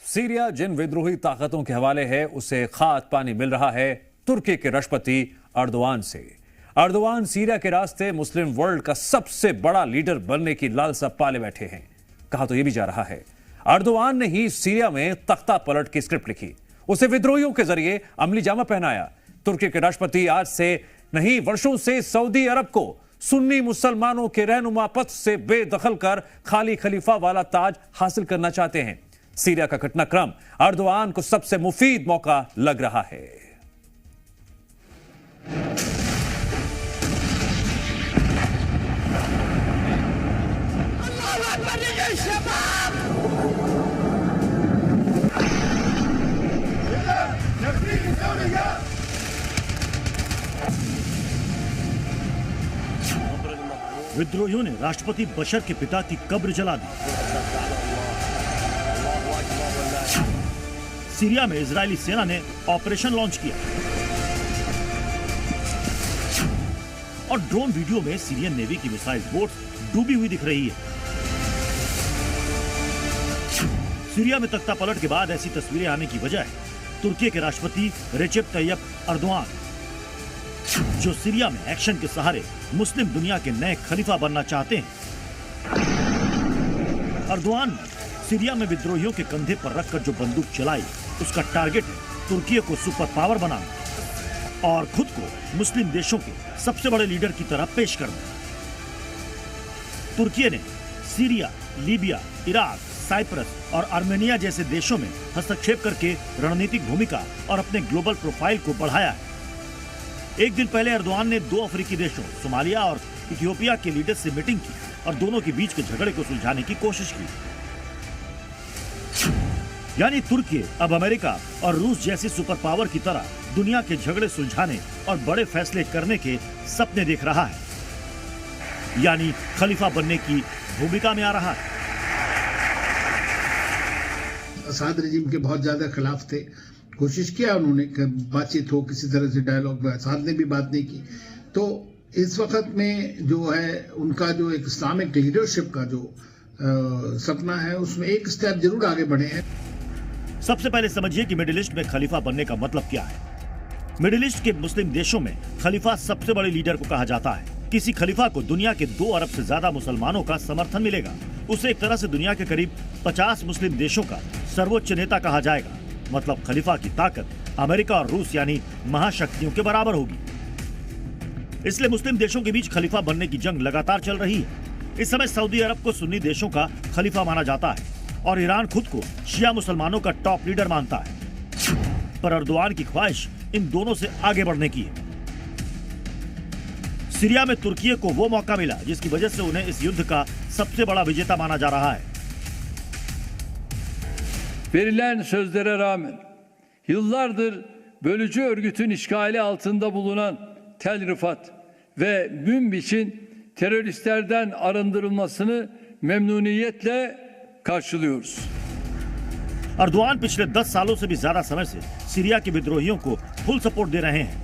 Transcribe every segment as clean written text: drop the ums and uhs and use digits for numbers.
Syria जिन विद्रोही ताकतों के हवाले है उसे खाद पानी मिल रहा है तुर्की के राष्ट्रपति अर्दोआन से। अर्दोआन सीरिया के रास्ते मुस्लिम वर्ल्ड का सबसे बड़ा लीडर बनने की लालसा पाले बैठे हैं। कहा तो यह भी जा रहा है अर्दोआन ने ही सीरिया में तख्ता पलट की स्क्रिप्ट लिखी, उसे विद्रोहियों के जरिए अमली जामा पहनाया। तुर्की के राष्ट्रपति आज से नहीं वर्षों से सऊदी अरब को सुन्नी मुसलमानों के रहनुमा पथ से बेदखल कर खाली खलीफा वाला ताज हासिल करना चाहते हैं। सीरिया का घटनाक्रम अर्दोआन को सबसे मुफीद मौका लग रहा है। विद्रोहियों ने राष्ट्रपति बशर के पिता की कब्र जला दी। सीरिया में इजरायली सेना ने ऑपरेशन लॉन्च किया और ड्रोन वीडियो में सीरियन नेवी की मिसाइल बोट डूबी हुई दिख रही है। सीरिया में तख्ता पलट के बाद ऐसी तस्वीरें आने की वजह है तुर्की के राष्ट्रपति रेचेप तैयप अर्दोआन, जो सीरिया में एक्शन के सहारे मुस्लिम दुनिया के नए खलीफा बनना चाहते हैं। अर्दोआन ने सीरिया में विद्रोहियों के कंधे पर रखकर जो बंदूक चलाई, उसका टारगेट है तुर्की को सुपर पावर बनाना और खुद को मुस्लिम देशों के सबसे बड़े लीडर की तरह पेश करना। तुर्की ने सीरिया, लीबिया, इराक, साइप्रस और आर्मेनिया जैसे देशों में हस्तक्षेप करके रणनीतिक भूमिका और अपने ग्लोबल प्रोफाइल को बढ़ाया है। एक दिन पहले अर्दोआन ने 2 अफ्रीकी देशों सोमालिया और इथियोपिया के लीडर से मीटिंग की और दोनों के बीच के झगड़े को सुलझाने की कोशिश की। यानी तुर्की अब अमेरिका और रूस जैसी सुपर पावर की तरह दुनिया के झगड़े सुलझाने और बड़े फैसले करने के सपने देख रहा है, यानी खलीफा बनने की भूमिका में आ रहा है। असाद रेजिम के बहुत ज्यादा खिलाफ थे, कोशिश किया उन्होंने बातचीत हो, किसी तरह से डायलॉग में असाद ने भी बात नहीं की। तो इस वक्त में जो है उनका जो एक इस्लामिक लीडरशिप का जो सपना है उसमें एक स्टेप जरूर आगे बढ़े हैं। सबसे पहले समझिए कि मिडिल ईस्ट में खलीफा बनने का मतलब क्या है। मिडिल ईस्ट के मुस्लिम देशों में खलीफा सबसे बड़े लीडर को कहा जाता है। किसी खलीफा को दुनिया के 2 अरब से ज्यादा मुसलमानों का समर्थन मिलेगा। उसे एक तरह से दुनिया के करीब 50 मुस्लिम देशों का सर्वोच्च नेता कहा जाएगा। मतलब खलीफा की ताकत अमेरिका और रूस यानी महाशक्तियों के बराबर होगी। इसलिए मुस्लिम देशों के बीच खलीफा बनने की जंग लगातार चल रही है। इस समय सऊदी अरब को सुन्नी देशों का खलीफा माना जाता है और ईरान खुद को शिया मुसलमानों का टॉप लीडर मानता है। पर अर्दोआन की ख्वाहिश इन दोनों से आगे बढ़ने की है। सीरिया में तुर्की को वो मौका मिला जिसकी वजह से उन्हें इस युद्ध का सबसे बड़ा विजेता माना जा रहा है। Verilen sözlere rağmen yıllardır bölücü örgütün işgali altında bulunan Tel Rifat ve Münbiç'in teröristlerden arındırılmasını memnuniyetle karşılıyoruz. Erdogan पिछले 10 सालों से भी ज्यादा समय से सीरिया के विद्रोहियों को फुल सपोर्ट दे रहे हैं।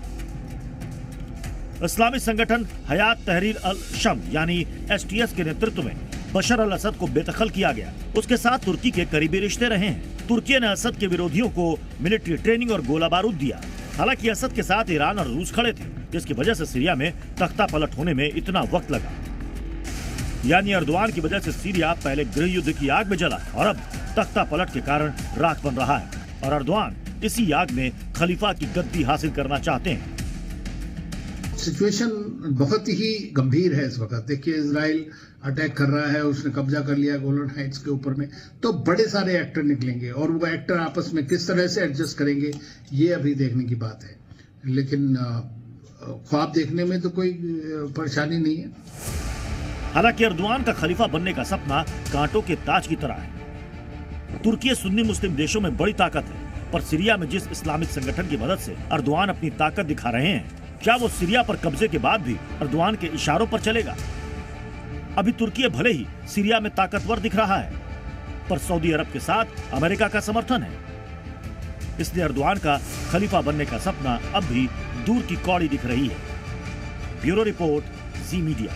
इस्लामी संगठन हयात तहरीर अल शम यानी एसटीएस के नेतृत्व में बशर अल असद को बेदखल किया गया। उसके साथ तुर्की के करीबी रिश्ते रहे हैं। तुर्की ने असद के विरोधियों को मिलिट्री ट्रेनिंग और गोला बारूद दिया। हालांकि असद के साथ ईरान और रूस खड़े थे, जिसकी वजह से सीरिया में तख्ता पलट होने में इतना वक्त लगा। यानी अर्दोआन की वजह से सीरिया पहले गृह युद्ध की आग में जला और अब तख्ता पलट के कारण राख बन रहा है और अर्दोआन इसी आग में खलीफा की गद्दी हासिल करना चाहते हैं। सिचुएशन बहुत ही गंभीर है इस वक्त। देखिए इजराइल अटैक कर रहा है, उसने कब्जा कर लिया गोलन हाइट्स के ऊपर में, तो बड़े सारे एक्टर निकलेंगे और वो एक्टर आपस में किस तरह से एडजस्ट करेंगे ये अभी देखने की बात है। लेकिन ख्वाब देखने में तो कोई परेशानी नहीं है। हालांकि अर्दोआन का खलीफा बनने का सपना कांटों के ताज की तरह है। तुर्की सुन्नी मुस्लिम देशों में बड़ी ताकत है, पर सीरिया में जिस इस्लामिक संगठन की मदद से अर्दोआन अपनी ताकत दिखा रहे हैं, क्या वो सीरिया पर कब्जे के बाद भी अर्दोआन के इशारों पर चलेगा? अभी तुर्की भले ही सीरिया में ताकतवर दिख रहा है, पर सऊदी अरब के साथ अमेरिका का समर्थन है। इसलिए अर्दोआन का खलीफा बनने का सपना अब भी दूर की कौड़ी दिख रही है। ब्यूरो रिपोर्ट, जी मीडिया।